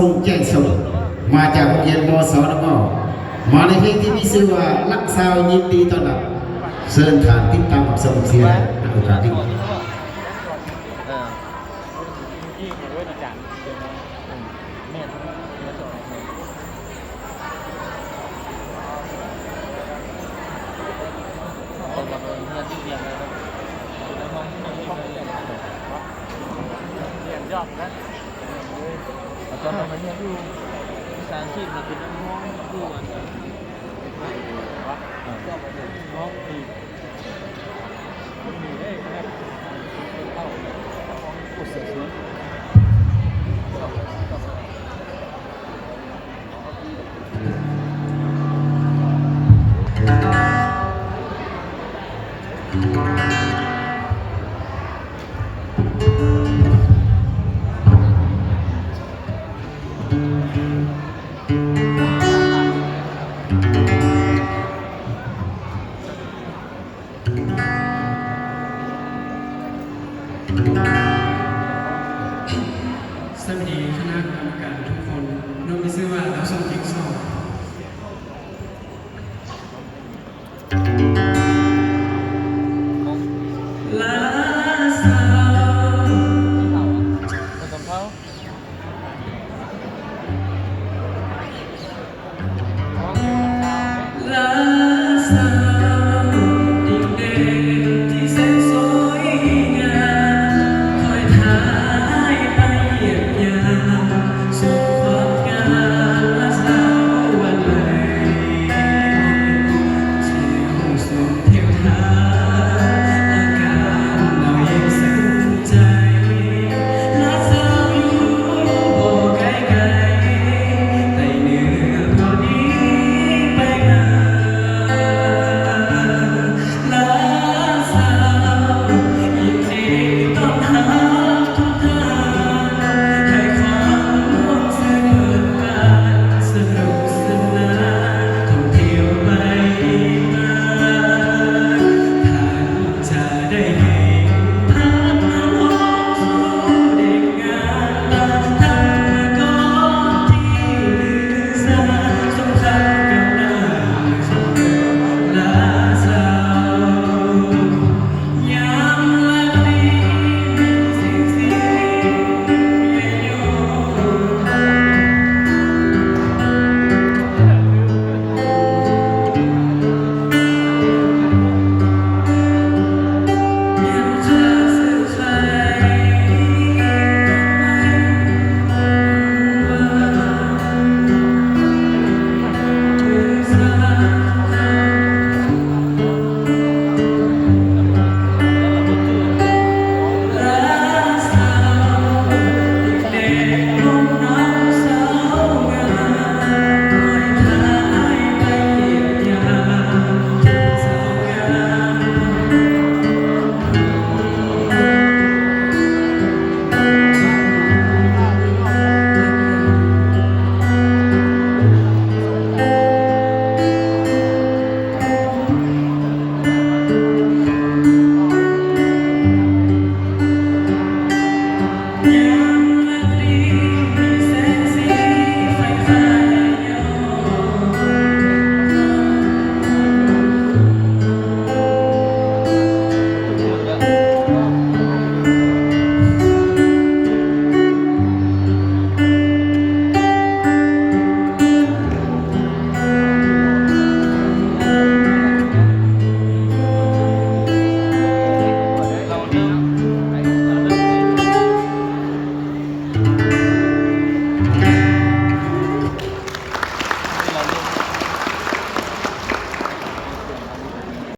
ส่งแจ้งส่งมาจากโรงเรียนมสนมาในเพลงที่มีชื่อว่ารักสาวยินดีต้อนรับเชิญฐานติดตามกับสมุทรเสียในโอกาสนี้ยอดนะอาจารย์ทำไมเนี่ยอยู่สารชีพเป็นห้องดูอันนี้ห้องอีกมีได้ครับเข้าห้องกดเสียงสวัสดีคณะกรรมการทุกคนโดยมีชื่อว่าเราส่งเด็กสอบ